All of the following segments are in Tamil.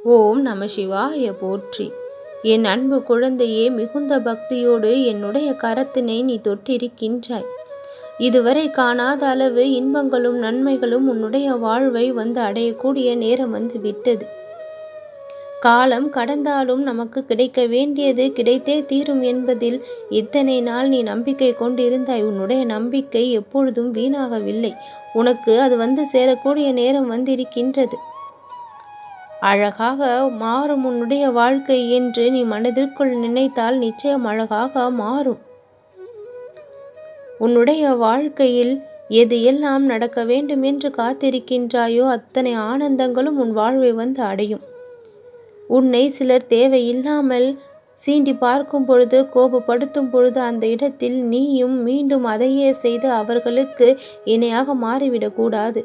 ஓம் நம சிவாய போற்றி. என் அன்பு குழந்தையே, மிகுந்த பக்தியோடு என்னுடைய கரத்தினை நீ தொட்டிருக்கின்றாய். இதுவரை காணாத அளவு இன்பங்களும் நன்மைகளும் உன்னுடைய வாழ்வை வந்து அடையக்கூடிய நேரம் வந்து விட்டது. காலம் கடந்தாலும் நமக்கு கிடைக்க வேண்டியது கிடைத்தே தீரும் என்பதில் இத்தனை நாள் நீ நம்பிக்கை கொண்டிருந்தாய். உன்னுடைய நம்பிக்கை எப்பொழுதும் வீணாகவில்லை. உனக்கு அது வந்து சேரக்கூடிய நேரம் வந்திருக்கின்றது. அழகாக மாறும் உன்னுடைய வாழ்க்கை என்று நீ மனதிற்குள் நினைத்தால் நிச்சயம் அழகாக மாறும். உன்னுடைய வாழ்க்கையில் எது எல்லாம் நடக்க வேண்டும் என்று காத்திருக்கின்றாயோ அத்தனை ஆனந்தங்களும் உன் வாழ்வை வந்து அடையும். உன்னை சிலர் தேவையில்லாமல் சீண்டி பார்க்கும் பொழுது, கோபப்படுத்தும் பொழுது அந்த இடத்தில் நீயும் மீண்டும் அதையே செய்து அவர்களுக்கு இணையாக மாறிவிடக்கூடாது.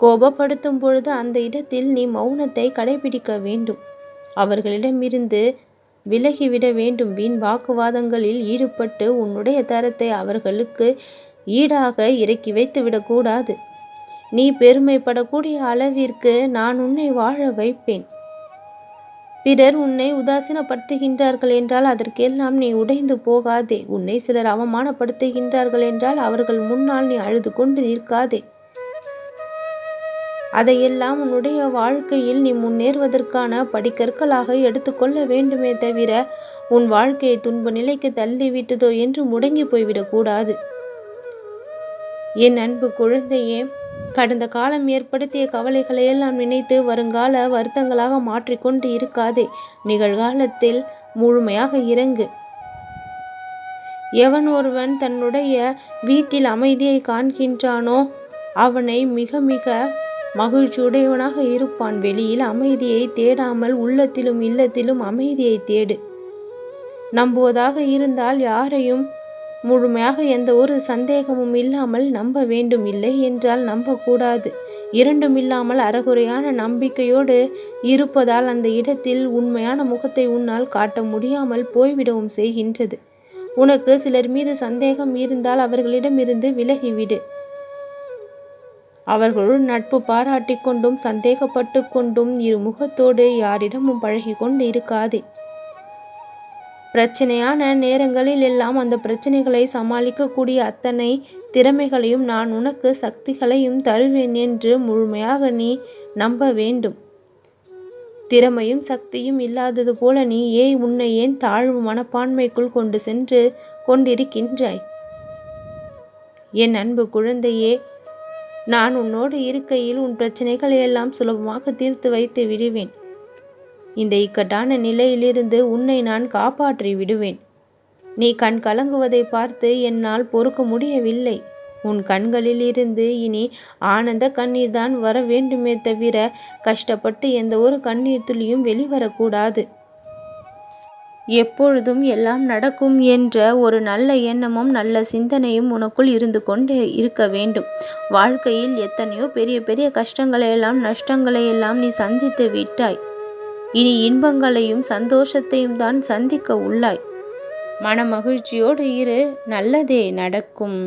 கோபப்படுத்தும் பொழுது அந்த இடத்தில் நீ மௌனத்தை கடைபிடிக்க வேண்டும். அவர்களிடமிருந்து விலகிவிட வேண்டும். வீண் வாக்குவாதங்களில் ஈடுபட்டு உன்னுடைய தரத்தை அவர்களுக்கு ஈடாக இறக்கி வைத்து விடக்கூடாது. நீ பெருமைப்படக்கூடிய அளவிற்கு நான் உன்னை வாழ வைப்பேன். பிறர் உன்னை உதாசீனப்படுத்துகின்றார்கள் என்றால் அதற்கெல்லாம் நீ உடைந்து போகாதே. உன்னை சிலர் அவமானப்படுத்துகின்றார்கள் என்றால் அவர்கள் முன்னால் நீ அழுது கொண்டு நிற்காதே. அதையெல்லாம் உன்னுடைய வாழ்க்கையில் நீ முன்னேறுவதற்கான படிக்கற்களாக எடுத்துக்கொள்ள வேண்டுமே தவிர உன் வாழ்க்கையை துன்ப நிலைக்கு தள்ளிவிட்டதோ என்று முடங்கி போய்விடக்கூடாது. என் அன்பு குழந்தையே, கடந்த காலம் ஏற்படுத்திய கவலைகளை எல்லாம் நினைத்து வருங்கால வருத்தங்களாக மாற்றிக்கொண்டு இருக்காதே. நிகழ்காலத்தில் முழுமையாக இறங்கு. எவன் ஒருவன் தன்னுடைய வீட்டில் அமைதியை காண்கின்றானோ அவனை மிக மிக மகிழ்ச்சியுடையவனாக இருப்பான். வெளியில் அமைதியை தேடாமல் உள்ளத்திலும் இல்லத்திலும் அமைதியை தேடு. நம்புவதாக இருந்தால் யாரையும் முழுமையாக எந்த ஒரு சந்தேகமும் இல்லாமல் நம்ப வேண்டும். இல்லை என்றால் நம்பக்கூடாது. இரண்டும் இல்லாமல் அறகுறையான நம்பிக்கையோடு இருப்பதால் அந்த இடத்தில் உண்மையான முகத்தை உன்னால் காட்ட முடியாமல் போய்விடவும் செய்கின்றது. உனக்கு சிலர் மீது சந்தேகம் இருந்தால் அவர்களிடமிருந்து விலகிவிடு. அவர்களுடன் நட்பு பாராட்டி கொண்டும் சந்தேகப்பட்டு கொண்டும் இரு முகத்தோடு யாரிடமும் பழகி கொண்டு இருக்காதே. பிரச்சனையான நேரங்களில் எல்லாம் அந்த பிரச்சனைகளை சமாளிக்கக்கூடிய அத்தனை திறமைகளையும் நான் உனக்கு சக்திகளையும் தருவேன் என்று முழுமையாக நீ நம்ப வேண்டும். திறமையும் சக்தியும் இல்லாதது போல நீ உன்னை ஏன் தாழ்வு மனப்பான்மைக்குள் கொண்டு சென்று கொண்டிருக்கின்றாய்? என் அன்பு குழந்தையே, நான் உன்னோடு இருக்கையில் உன் பிரச்சனைகளை எல்லாம் சுலபமாக தீர்த்து வைத்து விடுவேன். இந்த இக்கட்டான நிலையிலிருந்து உன்னை நான் காப்பாற்றி விடுவேன். நீ கண் கலங்குவதை பார்த்து என்னால் பொறுக்க முடியவில்லை. உன் கண்களில் இருந்து இனி ஆனந்த கண்ணீர் தான் வர வேண்டுமே தவிர கஷ்டப்பட்டு எந்த ஒரு கண்ணீர் துளியும் வெளிவரக்கூடாது. எப்பொழுதும் எல்லாம் நடக்கும் என்ற ஒரு நல்ல எண்ணமும் நல்ல சிந்தனையும் உனக்குள் இருந்து கொண்டே இருக்க வேண்டும். வாழ்க்கையில் எத்தனையோ பெரிய பெரிய கஷ்டங்களையெல்லாம் நஷ்டங்களையெல்லாம் நீ சந்தித்து விட்டாய். இனி இன்பங்களையும் சந்தோஷத்தையும் தான் சந்திக்க உள்ளாய். மன மகிழ்ச்சியோடு இரு, நல்லதே நடக்கும்.